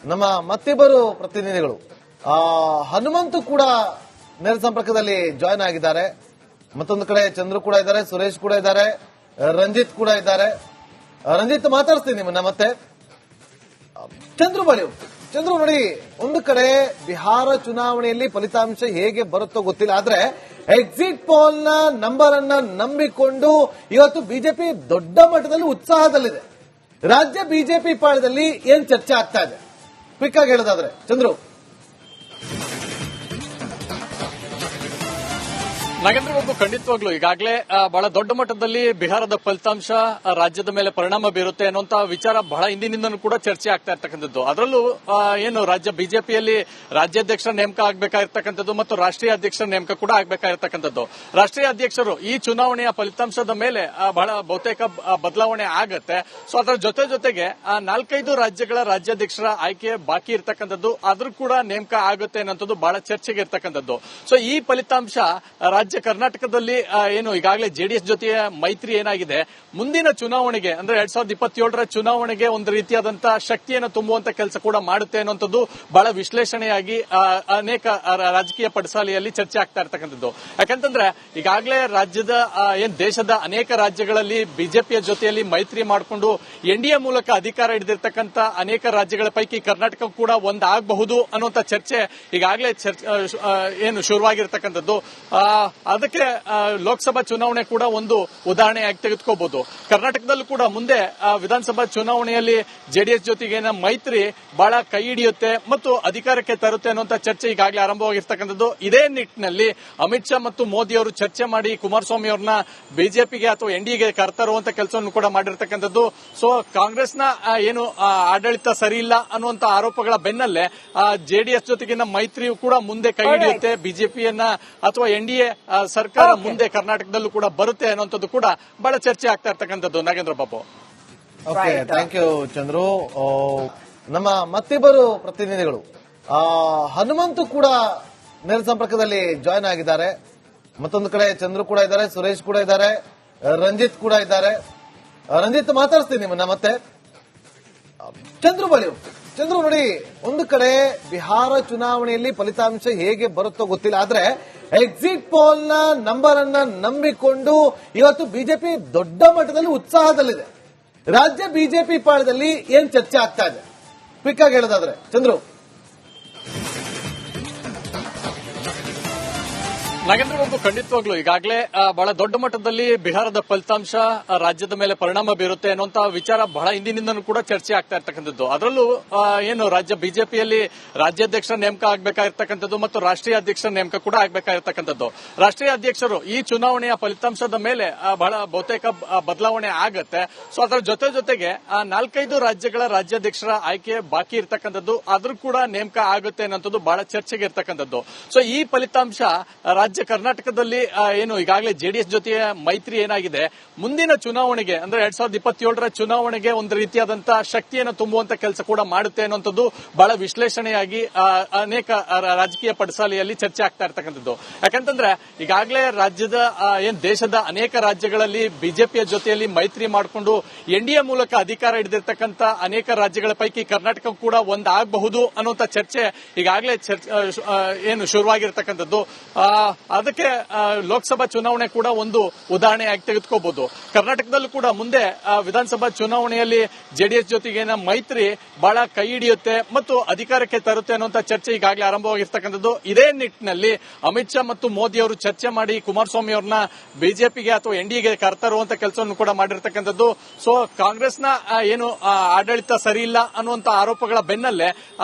ನಮ್ಮ ಮತ್ತಿಬ್ಬರು ಪ್ರತಿನಿಧಿಗಳು ಹನುಮಂತು ಕೂಡ ನೇರ ಸಂಪರ್ಕದಲ್ಲಿ ಜಾಯ್ನ್ ಆಗಿದ್ದಾರೆ. ಮತ್ತೊಂದು ಕಡೆ ಚಂದ್ರು ಕೂಡ ಇದ್ದಾರೆ, ಸುರೇಶ್ ಕೂಡ ಇದ್ದಾರೆ, ರಂಜಿತ್ ಕೂಡ ಇದ್ದಾರೆ. ರಂಜಿತ್ ಮಾತಾಡ್ತೀನಿ ನಿಮ್ಮನ್ನ ಮತ್ತೆ. ಚಂದ್ರು ಬಳಿ ಚಂದ್ರು ನೋಡಿ, ಒಂದು ಕಡೆ ಬಿಹಾರ ಚುನಾವಣೆಯಲ್ಲಿ ಫಲಿತಾಂಶ ಹೇಗೆ ಬರುತ್ತೋ ಗೊತ್ತಿಲ್ಲ, ಆದ್ರೆ ಎಕ್ಸಿಟ್ ಪೋಲ್ ನ ನಂಬರ್ ಅನ್ನ ನಂಬಿಕೊಂಡು ಇವತ್ತು ಬಿಜೆಪಿ ದೊಡ್ಡ ಮಟ್ಟದಲ್ಲಿ ಉತ್ಸಾಹದಲ್ಲಿದೆ. ರಾಜ್ಯ ಬಿಜೆಪಿ ಪಾಳದಲ್ಲಿ ಏನ್ ಚರ್ಚೆ ಆಗ್ತಾ ಇದೆ ಕ್ವಿಕ್ ಆಗಿ ಹೇಳೋದಾದ್ರೆ ಚಂದ್ರು? ನಾಗೇಂದ್ರ ಬಾಬು, ಖಂಡಿತವಾಗ್ಲು ಈಗಾಗಲೇ ಬಹಳ ದೊಡ್ಡ ಮಟ್ಟದಲ್ಲಿ ಬಿಹಾರದ ಫಲಿತಾಂಶ ರಾಜ್ಯದ ಮೇಲೆ ಪರಿಣಾಮ ಬೀರುತ್ತೆ ಅನ್ನುವಂತ ವಿಚಾರ ಬಹಳ ಹಿಂದಿನಿಂದನೂ ಕೂಡ ಚರ್ಚೆ ಆಗ್ತಾ ಇರ್ತಕ್ಕಂಥದ್ದು. ಅದರಲ್ಲೂ ಏನು ರಾಜ್ಯ ಬಿಜೆಪಿಯಲ್ಲಿ ರಾಜ್ಯಾಧ್ಯಕ್ಷರ ನೇಮಕ ಆಗಬೇಕಾಗಿರ್ತಕ್ಕಂಥದ್ದು ಮತ್ತು ರಾಷ್ಟ್ರೀಯ ಅಧ್ಯಕ್ಷರ ನೇಮಕ ಕೂಡ ಆಗಬೇಕಾಗಿರ್ತಕ್ಕಂಥದ್ದು. ರಾಷ್ಟ್ರೀಯ ಅಧ್ಯಕ್ಷರು ಈ ಚುನಾವಣೆಯ ಫಲಿತಾಂಶದ ಮೇಲೆ ಬಹಳ ಬಹುತೇಕ ಬದಲಾವಣೆ ಆಗತ್ತೆ. ಸೊ ಅದರ ಜೊತೆಗೆ 4-5 ರಾಜ್ಯಗಳ ರಾಜ್ಯಾಧ್ಯಕ್ಷರ ಆಯ್ಕೆ ಬಾಕಿ ಇರ್ತಕ್ಕಂಥದ್ದು, ಆದ್ರೂ ಕೂಡ ನೇಮಕ ಆಗುತ್ತೆ ಅನ್ನೋಂಥದ್ದು ಬಹಳ ಚರ್ಚೆಗೆ ಇರ್ತಕ್ಕಂಥದ್ದು. ಸೊ ಈ ಫಲಿತಾಂಶ ರಾಜ್ಯ ಕರ್ನಾಟಕದಲ್ಲಿ ಏನು ಈಗಾಗಲೇ ಜೆಡಿಎಸ್ ಜೊತೆಯ ಮೈತ್ರಿ ಏನಾಗಿದೆ, ಮುಂದಿನ ಚುನಾವಣೆಗೆ ಅಂದ್ರೆ 2027ರ ಚುನಾವಣೆಗೆ ಒಂದು ರೀತಿಯಾದಂತಹ ಶಕ್ತಿಯನ್ನು ತುಂಬುವಂತ ಕೆಲಸ ಕೂಡ ಮಾಡುತ್ತೆ ಅನ್ನುವಂಥದ್ದು ಬಹಳ ವಿಶ್ಲೇಷಣೆಯಾಗಿ ಅನೇಕ ರಾಜಕೀಯ ಪಡಸಾಲೆಯಲ್ಲಿ ಚರ್ಚೆ ಆಗ್ತಾ ಇರ್ತಕ್ಕಂಥದ್ದು. ಯಾಕಂತಂದ್ರೆ ಈಗಾಗಲೇ ರಾಜ್ಯದ ದೇಶದ ಅನೇಕ ರಾಜ್ಯಗಳಲ್ಲಿ ಬಿಜೆಪಿಯ ಜೊತೆಯಲ್ಲಿ ಮೈತ್ರಿ ಮಾಡಿಕೊಂಡು ಎನ್ಡಿಎ ಮೂಲಕ ಅಧಿಕಾರ ಹಿಡಿದಿರ್ತಕ್ಕಂಥ ಅನೇಕ ರಾಜ್ಯಗಳ ಪೈಕಿ ಕರ್ನಾಟಕ ಕೂಡ ಒಂದಾಗಬಹುದು ಅನ್ನುವಂತ ಚರ್ಚೆ ಈಗಾಗಲೇ ಏನು ಶುರುವಾಗಿರ್ತಕ್ಕಂಥದ್ದು. ಅದಕ್ಕೆ ಲೋಕಸಭಾ ಚುನಾವಣೆ ಕೂಡ ಒಂದು ಉದಾಹರಣೆಯಾಗಿ ತೆಗೆದುಕೋಬಹುದು. ಕರ್ನಾಟಕದಲ್ಲೂ ಕೂಡ ಮುಂದೆ ವಿಧಾನಸಭಾ ಚುನಾವಣೆಯಲ್ಲಿ ಜೆಡಿಎಸ್ ಜೊತೆಗಿನ ಮೈತ್ರಿ ಬಹಳ ಕೈ ಹಿಡಿಯುತ್ತೆ ಮತ್ತು ಅಧಿಕಾರಕ್ಕೆ ತರುತ್ತೆ ಅನ್ನುವಂತ ಚರ್ಚೆ ಈಗಾಗಲೇ ಆರಂಭವಾಗಿರ್ತಕ್ಕಂಥದ್ದು. ಇದೇ ನಿಟ್ಟಿನಲ್ಲಿ ಅಮಿತ್ ಶಾ ಮತ್ತು ಮೋದಿ ಅವರು ಚರ್ಚೆ ಮಾಡಿ ಕುಮಾರಸ್ವಾಮಿ ಅವರನ್ನ ಬಿಜೆಪಿಗೆ ಅಥವಾ ಎನ್ಡಿಎಗೆ ಕರೆತರುವಂತ ಕೆಲಸವನ್ನು ಕೂಡ ಮಾಡಿರ್ತಕ್ಕಂಥದ್ದು. ಸೊ ಕಾಂಗ್ರೆಸ್ನ ಏನು ಆಡಳಿತ ಸರಿ ಇಲ್ಲ ಅನ್ನುವಂತ ಆರೋಪಗಳ ಬೆನ್ನಲ್ಲೇ ಜೆಡಿಎಸ್ ಜೊತೆಗಿನ ಮೈತ್ರಿಯು ಕೂಡ ಮುಂದೆ ಕೈ ಹಿಡಿಯುತ್ತೆ, ಬಿಜೆಪಿಯನ್ನ ಅಥವಾ ಎನ್ಡಿಎ ಸರ್ಕಾರ ಮುಂದೆ ಕರ್ನಾಟಕದಲ್ಲೂ ಕೂಡ ಬರುತ್ತೆ ಅನ್ನುವಂಥದ್ದು ಕೂಡ ಬಹಳ ಚರ್ಚೆ ಆಗ್ತಾ ಇರ್ತಕ್ಕಂಥದ್ದು. Nagendra Babu, okay, thank you Chandru. ನಮ್ಮ ಮತ್ತಿಬ್ಬರು ಪ್ರತಿನಿಧಿಗಳು ಹನುಮಂತು ಕೂಡ ನೇರ ಸಂಪರ್ಕದಲ್ಲಿ ಜಾಯ್ನ್ ಆಗಿದ್ದಾರೆ. ಮತ್ತೊಂದು ಕಡೆ ಚಂದ್ರು ಕೂಡ ಇದ್ದಾರೆ, ಸುರೇಶ್ ಕೂಡ ಇದ್ದಾರೆ, ರಂಜಿತ್ ಕೂಡ ಇದ್ದಾರೆ. ರಂಜಿತ್ ಮಾತಾಡ್ತೀನಿ ನಿಮ್ಮನ್ನ ಮತ್ತೆ. ಚಂದ್ರು ಬಳಿ ಚಂದ್ರು ನೋಡಿ, ಒಂದು ಕಡೆ ಬಿಹಾರ ಚುನಾವಣೆಯಲ್ಲಿ ಫಲಿತಾಂಶ ಹೇಗೆ ಬರುತ್ತೋ ಗೊತ್ತಿಲ್ಲ, ಆದ್ರೆ ಎಕ್ಸಿಟ್ ಪೋಲ್ ನ ನಂಬರ್ ಅನ್ನ ನಂಬಿಕೊಂಡು ಇವತ್ತು ಬಿಜೆಪಿ ದೊಡ್ಡ ಮಟ್ಟದಲ್ಲಿ ಉತ್ಸಾಹದಲ್ಲಿದೆ. ರಾಜ್ಯ ಬಿಜೆಪಿ ಪಾಳದಲ್ಲಿ ಏನ್ ಚರ್ಚೆ ಆಗ್ತಾ ಇದೆ ಕ್ವಿಕ್ ಆಗಿ ಹೇಳೋದಾದ್ರೆ ಚಂದ್ರು? ನಾಗೇಂದ್ರ ಬಾಬು, ಖಂಡಿತವಾಗ್ಲು ಈಗಾಗಲೇ ಬಹಳ ದೊಡ್ಡ ಮಟ್ಟದಲ್ಲಿ ಬಿಹಾರದ ಫಲಿತಾಂಶ ರಾಜ್ಯದ ಮೇಲೆ ಪರಿಣಾಮ ಬೀರುತ್ತೆ ಅನ್ನುವಂತ ವಿಚಾರ ಬಹಳ ಹಿಂದಿನಿಂದನೂ ಕೂಡ ಚರ್ಚೆ ಆಗ್ತಾ ಇರ್ತಕ್ಕಂಥದ್ದು. ಅದರಲ್ಲೂ ಏನು ರಾಜ್ಯ ಬಿಜೆಪಿಯಲ್ಲಿ ರಾಜ್ಯಾಧ್ಯಕ್ಷರ ನೇಮಕ ಆಗಬೇಕಾಗಿರ್ತಕ್ಕಂಥದ್ದು ಮತ್ತು ರಾಷ್ಟ್ರೀಯ ಅಧ್ಯಕ್ಷರ ನೇಮಕ ಕೂಡ ಆಗಬೇಕಾಗಿರ್ತಕ್ಕಂಥದ್ದು. ರಾಷ್ಟ್ರೀಯ ಅಧ್ಯಕ್ಷರು ಈ ಚುನಾವಣೆಯ ಫಲಿತಾಂಶದ ಮೇಲೆ ಬಹಳ ಬಹುತೇಕ ಬದಲಾವಣೆ ಆಗತ್ತೆ. ಸೊ ಅದರ ಜೊತೆಗೆ 4-5 ರಾಜ್ಯಗಳ ರಾಜ್ಯಾಧ್ಯಕ್ಷರ ಆಯ್ಕೆ ಬಾಕಿ ಇರ್ತಕ್ಕಂಥದ್ದು, ಆದ್ರೂ ಕೂಡ ನೇಮಕ ಆಗುತ್ತೆ ಅನ್ನೋಂಥದ್ದು ಬಹಳ ಚರ್ಚೆಗೆ ಇರ್ತಕ್ಕಂಥದ್ದು. ಸೊ ಈ ಫಲಿತಾಂಶ ರಾಜ್ಯ ಕರ್ನಾಟಕದಲ್ಲಿ ಏನು ಈಗಾಗಲೇ ಜೆಡಿಎಸ್ ಜೊತೆಯ ಮೈತ್ರಿ ಏನಾಗಿದೆ, ಮುಂದಿನ ಚುನಾವಣೆಗೆ ಅಂದ್ರೆ 2027ರ ಚುನಾವಣೆಗೆ ಒಂದು ರೀತಿಯಾದಂತಹ ಶಕ್ತಿಯನ್ನು ತುಂಬುವಂತ ಕೆಲಸ ಕೂಡ ಮಾಡುತ್ತೆ ಅನ್ನುವಂಥದ್ದು ಬಹಳ ವಿಶ್ಲೇಷಣೆಯಾಗಿ ಅನೇಕ ರಾಜಕೀಯ ಪಡಸಾಲೆಯಲ್ಲಿ ಚರ್ಚೆ ಆಗ್ತಾ ಇರ್ತಕ್ಕಂಥದ್ದು. ಯಾಕಂತಂದ್ರೆ ಈಗಾಗಲೇ ರಾಜ್ಯದ ದೇಶದ ಅನೇಕ ರಾಜ್ಯಗಳಲ್ಲಿ ಬಿಜೆಪಿಯ ಜೊತೆಯಲ್ಲಿ ಮೈತ್ರಿ ಮಾಡಿಕೊಂಡು ಎನ್ಡಿಎ ಮೂಲಕ ಅಧಿಕಾರ ಹಿಡಿದಿರ್ತಕ್ಕಂಥ ಅನೇಕ ರಾಜ್ಯಗಳ ಪೈಕಿ ಕರ್ನಾಟಕ ಕೂಡ ಒಂದಾಗಬಹುದು ಅನ್ನುವಂತ ಚರ್ಚೆ ಈಗಾಗಲೇ ಏನು ಶುರುವಾಗಿರ್ತಕ್ಕಂಥದ್ದು. ಅದಕ್ಕೆ ಲೋಕಸಭಾ ಚುನಾವಣೆ ಕೂಡ ಒಂದು ಉದಾಹರಣೆಯಾಗಿ ತೆಗೆದುಕೋಬಹುದು. ಕರ್ನಾಟಕದಲ್ಲೂ ಕೂಡ ಮುಂದೆ ವಿಧಾನಸಭಾ ಚುನಾವಣೆಯಲ್ಲಿ ಜೆಡಿಎಸ್ ಜೊತೆಗಿನ ಮೈತ್ರಿ ಬಹಳ ಕೈ ಹಿಡಿಯುತ್ತೆ ಮತ್ತು ಅಧಿಕಾರಕ್ಕೆ ತರುತ್ತೆ ಅನ್ನುವಂತ ಚರ್ಚೆ ಈಗಾಗಲೇ ಆರಂಭವಾಗಿರ್ತಕ್ಕಂಥದ್ದು. ಇದೇ ನಿಟ್ಟಿನಲ್ಲಿ ಅಮಿತ್ ಶಾ ಮತ್ತು ಮೋದಿ ಅವರು ಚರ್ಚೆ ಮಾಡಿ ಕುಮಾರಸ್ವಾಮಿ ಅವರನ್ನ ಬಿಜೆಪಿಗೆ ಅಥವಾ ಎನ್ಡಿಎಗೆ ಕರೆತರುವಂತ ಕೆಲಸವನ್ನು ಕೂಡ ಮಾಡಿರ್ತಕ್ಕಂಥದ್ದು. ಸೊ ಕಾಂಗ್ರೆಸ್ನ ಏನು ಆಡಳಿತ ಸರಿ ಇಲ್ಲ ಅನ್ನುವಂತ ಆರೋಪಗಳ ಬೆನ್ನಲ್ಲೇ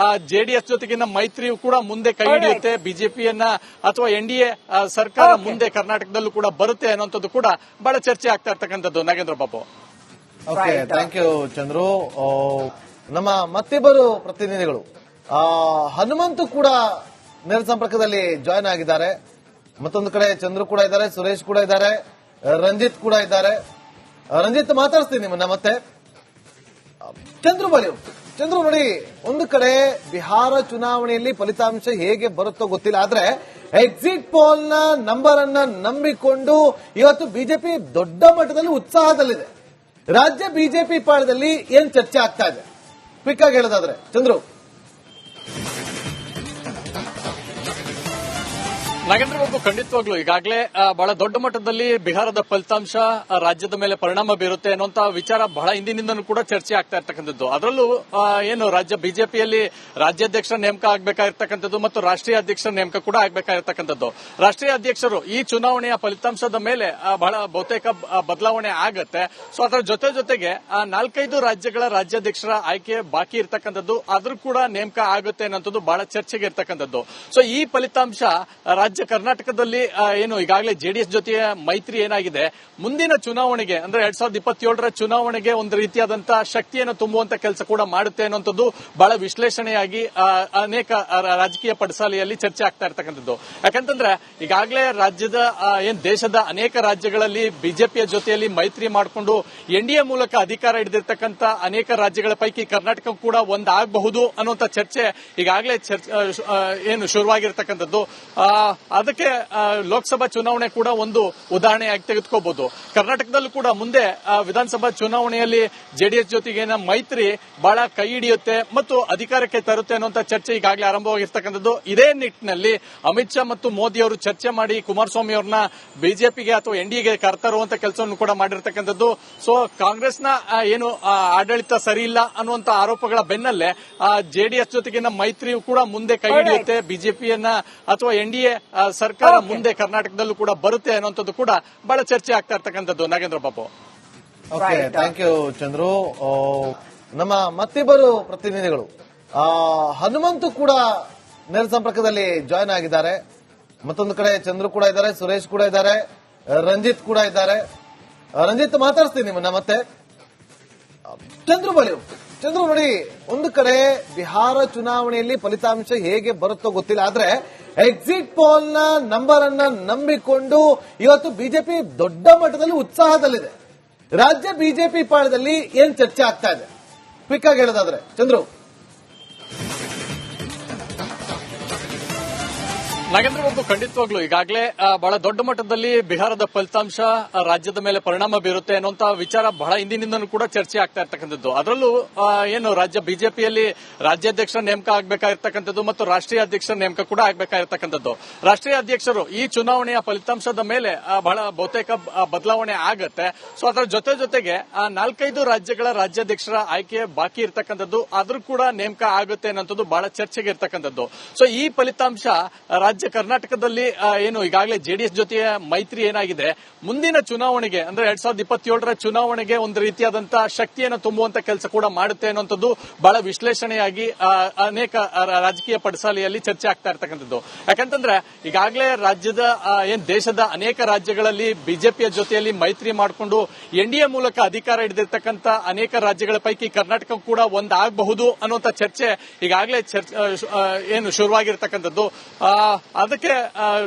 ಜೆಡಿಎಸ್ ಜೊತೆಗಿನ ಮೈತ್ರಿಯು ಕೂಡ ಮುಂದೆ ಕೈ ಹಿಡಿಯುತ್ತೆ, ಬಿಜೆಪಿಯನ್ನ ಅಥವಾ ಎನ್ಡಿಎ ಸರ್ಕಾರ ಮುಂದೆ ಕರ್ನಾಟಕದಲ್ಲೂ ಕೂಡ ಬರುತ್ತೆ ಅನ್ನುವಂಥದ್ದು ಕೂಡ ಬಹಳ ಚರ್ಚೆ ಆಗ್ತಾ ಇರ್ತಕ್ಕಂಥದ್ದು. Nagendra Babu, okay, thank you Chandru. ನಮ್ಮ ಮತ್ತಿಬ್ಬರು ಪ್ರತಿನಿಧಿಗಳು ಹನುಮಂತು ಕೂಡ ನೇರ ಸಂಪರ್ಕದಲ್ಲಿ ಜಾಯ್ನ್ ಆಗಿದ್ದಾರೆ. ಮತ್ತೊಂದು ಕಡೆ ಚಂದ್ರು ಕೂಡ ಇದ್ದಾರೆ, ಸುರೇಶ್ ಕೂಡ ಇದ್ದಾರೆ, ರಂಜಿತ್ ಕೂಡ ಇದ್ದಾರೆ. ರಂಜಿತ್ ಮಾತಾಡ್ತೀನಿ ನಿಮ್ಮನ್ನ ಮತ್ತೆ. ಚಂದ್ರು ಬಳಿ ಚಂದ್ರು ನೋಡಿ, ಒಂದು ಕಡೆ ಬಿಹಾರ ಚುನಾವಣೆಯಲ್ಲಿ ಫಲಿತಾಂಶ ಹೇಗೆ ಬರುತ್ತೋ ಗೊತ್ತಿಲ್ಲ, ಆದ್ರೆ ಎಕ್ಸಿಟ್ ಪೋಲ್ ನ ನಂಬರ್ ಅನ್ನ ನಂಬಿಕೊಂಡು ಇವತ್ತು ಬಿಜೆಪಿ ದೊಡ್ಡ ಮಟ್ಟದಲ್ಲಿ ಉತ್ಸಾಹದಲ್ಲಿದೆ. ರಾಜ್ಯ ಬಿಜೆಪಿ ಪಾಳದಲ್ಲಿ ಏನ್ ಚರ್ಚೆ ಆಗ್ತಾ ಇದೆ ಕ್ವಿಕ್ ಆಗಿ ಹೇಳೋದಾದ್ರೆ ಚಂದ್ರು? ನಾಗೇಂದ್ರ ಬಾಬು, ಖಂಡಿತವಾಗ್ಲು ಈಗಾಗಲೇ ಬಹಳ ದೊಡ್ಡ ಮಟ್ಟದಲ್ಲಿ ಬಿಹಾರದ ಫಲಿತಾಂಶ ರಾಜ್ಯದ ಮೇಲೆ ಪರಿಣಾಮ ಬೀರುತ್ತೆ ಅನ್ನುವಂತ ವಿಚಾರ ಬಹಳ ಹಿಂದಿನಿಂದನೂ ಕೂಡ ಚರ್ಚೆ ಆಗ್ತಾ ಇರ್ತಕ್ಕಂಥದ್ದು. ಅದರಲ್ಲೂ ಏನು ರಾಜ್ಯ ಬಿಜೆಪಿಯಲ್ಲಿ ರಾಜ್ಯಾಧ್ಯಕ್ಷರ ನೇಮಕ ಆಗಬೇಕಾಗಿರ್ತಕ್ಕಂಥದ್ದು ಮತ್ತು ರಾಷ್ಟ್ರೀಯ ಅಧ್ಯಕ್ಷರ ನೇಮಕ ಕೂಡ ಆಗಬೇಕಾಗಿರ್ತಕ್ಕಂಥದ್ದು. ರಾಷ್ಟ್ರೀಯ ಅಧ್ಯಕ್ಷರು ಈ ಚುನಾವಣೆಯ ಫಲಿತಾಂಶದ ಮೇಲೆ ಬಹಳ ಬಹುತೇಕ ಬದಲಾವಣೆ ಆಗತ್ತೆ. ಸೊ ಅದರ ಜೊತೆಗೆ 4-5 ರಾಜ್ಯಗಳ ರಾಜ್ಯಾಧ್ಯಕ್ಷರ ಆಯ್ಕೆ ಬಾಕಿ ಇರ್ತಕ್ಕಂಥದ್ದು, ಆದ್ರೂ ಕೂಡ ನೇಮಕ ಆಗುತ್ತೆ ಅನ್ನೋದು ಬಹಳ ಚರ್ಚೆಗೆ ಇರ್ತಕ್ಕಂಥದ್ದು. ಸೊ ಈ ಫಲಿತಾಂಶ ರಾಜ್ಯ ಕರ್ನಾಟಕದಲ್ಲಿ ಏನು ಈಗಾಗಲೇ ಜೆಡಿಎಸ್ ಜೊತೆ ಮೈತ್ರಿ ಏನಾಗಿದೆ, ಮುಂದಿನ ಚುನಾವಣೆಗೆ ಅಂದ್ರೆ 2027ರ ಚುನಾವಣೆಗೆ ಒಂದು ರೀತಿಯಾದಂತಹ ಶಕ್ತಿಯನ್ನು ತುಂಬುವಂತ ಕೆಲಸ ಕೂಡ ಮಾಡುತ್ತೆ ಅನ್ನುವಂಥದ್ದು ಬಹಳ ವಿಶ್ಲೇಷಣೆಯಾಗಿ ಅನೇಕ ರಾಜಕೀಯ ಪಡಸಾಲೆಯಲ್ಲಿ ಚರ್ಚೆ ಆಗ್ತಾ ಇರ್ತಕ್ಕಂಥದ್ದು. ಯಾಕಂತಂದ್ರೆ ಈಗಾಗಲೇ ರಾಜ್ಯದ ದೇಶದ ಅನೇಕ ರಾಜ್ಯಗಳಲ್ಲಿ ಬಿಜೆಪಿಯ ಜೊತೆಯಲ್ಲಿ ಮೈತ್ರಿ ಮಾಡಿಕೊಂಡು ಎನ್ಡಿಎ ಮೂಲಕ ಅಧಿಕಾರ ಹಿಡಿದಿರ್ತಕ್ಕಂಥ ಅನೇಕ ರಾಜ್ಯಗಳ ಪೈಕಿ ಕರ್ನಾಟಕ ಕೂಡ ಒಂದಾಗಬಹುದು ಅನ್ನುವಂಥ ಚರ್ಚೆ ಈಗಾಗಲೇ ಏನು ಶುರುವಾಗಿರ್ತಕ್ಕಂಥದ್ದು. ಅದಕ್ಕೆ ಲೋಕಸಭಾ ಚುನಾವಣೆ ಕೂಡ ಒಂದು ಉದಾಹರಣೆಯಾಗಿ ತೆಗೆದುಕೋಬಹುದು. ಕರ್ನಾಟಕದಲ್ಲೂ ಕೂಡ ಮುಂದೆ ವಿಧಾನಸಭಾ ಚುನಾವಣೆಯಲ್ಲಿ ಜೆಡಿಎಸ್ ಜೊತೆಗೆ ಮೈತ್ರಿ ಬಹಳ ಕೈ ಹಿಡಿಯುತ್ತೆ ಮತ್ತು ಅಧಿಕಾರಕ್ಕೆ ತರುತ್ತೆ ಅನ್ನುವಂಥ ಚರ್ಚೆ ಈಗಾಗಲೇ ಆರಂಭವಾಗಿರ್ತಕ್ಕಂಥದ್ದು. ಇದೇ ನಿಟ್ಟಿನಲ್ಲಿ ಅಮಿತ್ ಶಾ ಮತ್ತು ಮೋದಿ ಅವರು ಚರ್ಚೆ ಮಾಡಿ ಕುಮಾರಸ್ವಾಮಿ ಅವರನ್ನ ಬಿಜೆಪಿಗೆ ಅಥವಾ ಎನ್ಡಿಎಗೆ ಕರೆತರುವಂತ ಕೆಲಸವನ್ನು ಕೂಡ ಮಾಡಿರ್ತಕ್ಕಂಥದ್ದು. ಸೊ ಕಾಂಗ್ರೆಸ್ನ ಏನು ಆಡಳಿತ ಸರಿ ಇಲ್ಲ ಅನ್ನುವಂತ ಆರೋಪಗಳ ಬೆನ್ನಲ್ಲೇ ಜೆಡಿಎಸ್ ಜೊತೆಗಿನ ಮೈತ್ರಿಯು ಕೂಡ ಮುಂದೆ ಕೈ ಹಿಡಿಯುತ್ತೆ, ಬಿಜೆಪಿಯನ್ನ ಅಥವಾ ಎನ್ಡಿಎ ಸರ್ಕಾರ ಮುಂದೆ ಕರ್ನಾಟಕದಲ್ಲೂ ಕೂಡ ಬರುತ್ತೆ ಅನ್ನುವಂಥದ್ದು ಕೂಡ ಬಹಳ ಚರ್ಚೆ ಆಗ್ತಾ ಇರ್ತಕ್ಕಂಥದ್ದು. Nagendra Babu, okay, thank you Chandru. ನಮ್ಮ ಮತ್ತಿಬ್ಬರು ಪ್ರತಿನಿಧಿಗಳು ಹನುಮಂತು ಕೂಡ ನೇರ ಸಂಪರ್ಕದಲ್ಲಿ ಜಾಯ್ನ್ ಆಗಿದ್ದಾರೆ. ಮತ್ತೊಂದು ಕಡೆ ಚಂದ್ರು ಕೂಡ ಇದ್ದಾರೆ, ಸುರೇಶ್ ಕೂಡ ಇದ್ದಾರೆ, ರಂಜಿತ್ ಕೂಡ ಇದ್ದಾರೆ. ರಂಜಿತ್, ಮಾತಾಡ್ತೀನಿ ನಿಮ್ಮನ್ನ ಮತ್ತೆ. ಚಂದ್ರು ಬಳಿ ಒಂದು ಕಡೆ ಬಿಹಾರ ಚುನಾವಣೆಯಲ್ಲಿ ಫಲಿತಾಂಶ ಹೇಗೆ ಬರುತ್ತೋ ಗೊತ್ತಿಲ್ಲ, ಆದ್ರೆ ಎಕ್ಸಿಟ್ ಪೋಲ್ ನ ನಂಬರ್ ಅನ್ನ ನಂಬಿಕೊಂಡು ಇವತ್ತು ಬಿಜೆಪಿ ದೊಡ್ಡ ಮಟ್ಟದಲ್ಲಿ ಉತ್ಸಾಹದಲ್ಲಿದೆ. ರಾಜ್ಯ ಬಿಜೆಪಿ ಪಾಳದಲ್ಲಿ ಏನ್ ಚರ್ಚೆ ಆಗ್ತಾ ಇದೆ, ಕ್ವಿಕ್ ಆಗಿ ಹೇಳೋದಾದ್ರೆ ಚಂದ್ರು? ನಾಗೇಂದ್ರ ಬಾಬು, ಖಂಡಿತವಾಗ್ಲು ಈಗಾಗಲೇ ಬಹಳ ದೊಡ್ಡ ಮಟ್ಟದಲ್ಲಿ ಬಿಹಾರದ ಫಲಿತಾಂಶ ರಾಜ್ಯದ ಮೇಲೆ ಪರಿಣಾಮ ಬೀರುತ್ತೆ ಅನ್ನುವಂತ ವಿಚಾರ ಬಹಳ ಹಿಂದಿನಿಂದನೂ ಕೂಡ ಚರ್ಚೆ ಆಗ್ತಾ ಇರ್ತಕ್ಕಂಥದ್ದು. ಅದರಲ್ಲೂ ಏನು ರಾಜ್ಯ ಬಿಜೆಪಿಯಲ್ಲಿ ರಾಜ್ಯಾಧ್ಯಕ್ಷರ ನೇಮಕ ಆಗಬೇಕಾಗಿರ್ತಕ್ಕಂಥದ್ದು ಮತ್ತು ರಾಷ್ಟ್ರೀಯ ಅಧ್ಯಕ್ಷರ ನೇಮಕ ಕೂಡ ಆಗಬೇಕಾಗಿರ್ತಕ್ಕಂಥದ್ದು. ರಾಷ್ಟ್ರೀಯ ಅಧ್ಯಕ್ಷರು ಈ ಚುನಾವಣೆಯ ಫಲಿತಾಂಶದ ಮೇಲೆ ಬಹಳ ಬಹುತೇಕ ಬದಲಾವಣೆ ಆಗತ್ತೆ. ಸೊ ಅದರ ಜೊತೆಗೆ 4-5 ರಾಜ್ಯಗಳ ರಾಜ್ಯಾಧ್ಯಕ್ಷರ ಆಯ್ಕೆ ಬಾಕಿ ಇರ್ತಕ್ಕಂಥದ್ದು, ಆದ್ರೂ ಕೂಡ ನೇಮಕ ಆಗುತ್ತೆ ಅನ್ನೋದು ಬಹಳ ಚರ್ಚೆಗೆ ಇರ್ತಕ್ಕಂಥದ್ದು. ಸೊ ಈ ಫಲಿತಾಂಶ ರಾಜ್ಯ ಕರ್ನಾಟಕದಲ್ಲಿ ಏನು ಈಗಾಗಲೇ ಜೆಡಿಎಸ್ ಜೊತೆ ಮೈತ್ರಿ ಏನಾಗಿದೆ, ಮುಂದಿನ ಚುನಾವಣೆಗೆ ಅಂದ್ರೆ 2027ರ ಚುನಾವಣೆಗೆ ಒಂದು ರೀತಿಯಾದಂತಹ ಶಕ್ತಿಯನ್ನು ತುಂಬುವಂತ ಕೆಲಸ ಕೂಡ ಮಾಡುತ್ತೆ ಅನ್ನುವಂಥದ್ದು ಬಹಳ ವಿಶ್ಲೇಷಣೆಯಾಗಿ ಅನೇಕ ರಾಜಕೀಯ ಪಡಸಾಲೆಯಲ್ಲಿ ಚರ್ಚೆ ಆಗ್ತಾ ಇರ್ತಕ್ಕಂಥದ್ದು. ಯಾಕಂತಂದ್ರೆ ಈಗಾಗಲೇ ರಾಜ್ಯದ ದೇಶದ ಅನೇಕ ರಾಜ್ಯಗಳಲ್ಲಿ ಬಿಜೆಪಿಯ ಜೊತೆಯಲ್ಲಿ ಮೈತ್ರಿ ಮಾಡಿಕೊಂಡು ಎನ್ಡಿಎ ಮೂಲಕ ಅಧಿಕಾರ ಹಿಡಿದಿರ್ತಕ್ಕಂಥ ಅನೇಕ ರಾಜ್ಯಗಳ ಪೈಕಿ ಕರ್ನಾಟಕ ಕೂಡ ಒಂದಾಗಬಹುದು ಅನ್ನುವಂಥ ಚರ್ಚೆ ಈಗಾಗಲೇ ಏನು ಶುರುವಾಗಿರ್ತಕ್ಕಂಥದ್ದು. ಅದಕ್ಕೆ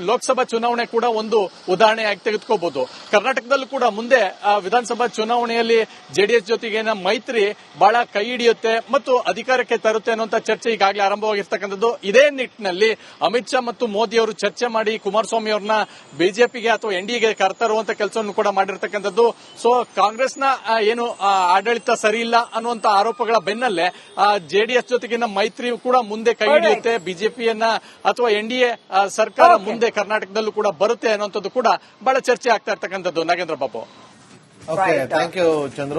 ಲೋಕಸಭಾ ಚುನಾವಣೆ ಕೂಡ ಒಂದು ಉದಾಹರಣೆಯಾಗಿ ತೆಗೆದುಕೋಬಹುದು. ಕರ್ನಾಟಕದಲ್ಲೂ ಕೂಡ ಮುಂದೆ ವಿಧಾನಸಭಾ ಚುನಾವಣೆಯಲ್ಲಿ ಜೆಡಿಎಸ್ ಜೊತೆಗೆ ಮೈತ್ರಿ ಬಹಳ ಕೈ ಹಿಡಿಯುತ್ತೆ ಮತ್ತು ಅಧಿಕಾರಕ್ಕೆ ತರುತ್ತೆ ಅನ್ನುವಂಥ ಚರ್ಚೆ ಈಗಾಗಲೇ ಆರಂಭವಾಗಿರ್ತಕ್ಕಂಥದ್ದು. ಇದೇ ನಿಟ್ಟಿನಲ್ಲಿ ಅಮಿತ್ ಶಾ ಮತ್ತು ಮೋದಿ ಅವರು ಚರ್ಚೆ ಮಾಡಿ ಕುಮಾರಸ್ವಾಮಿ ಅವರನ್ನ ಬಿಜೆಪಿಗೆ ಅಥವಾ ಎನ್ಡಿಎಗೆ ಕರೆತರುವಂತ ಕೆಲಸವನ್ನು ಕೂಡ ಮಾಡಿರ್ತಕ್ಕಂಥದ್ದು. ಸೊ ಕಾಂಗ್ರೆಸ್ನ ಏನು ಆಡಳಿತ ಸರಿ ಇಲ್ಲ ಅನ್ನುವಂತ ಆರೋಪಗಳ ಬೆನ್ನಲ್ಲೇ ಜೆಡಿಎಸ್ ಜೊತೆಗಿನ ಮೈತ್ರಿಯು ಕೂಡ ಮುಂದೆ ಕೈ ಹಿಡಿಯುತ್ತೆ, ಬಿಜೆಪಿಯನ್ನ ಅಥವಾ ಎನ್ಡಿಎ ಸರ್ಕಾರ ಮುಂದೆ ಕರ್ನಾಟಕದಲ್ಲೂ ಕೂಡ ಬರುತ್ತೆ ಅನ್ನುವಂಥದ್ದು ಕೂಡ ಬಹಳ ಚರ್ಚೆ ಆಗ್ತಾ ಇರ್ತಕ್ಕಂಥದ್ದು. Nagendra Babu, okay, thank you Chandru.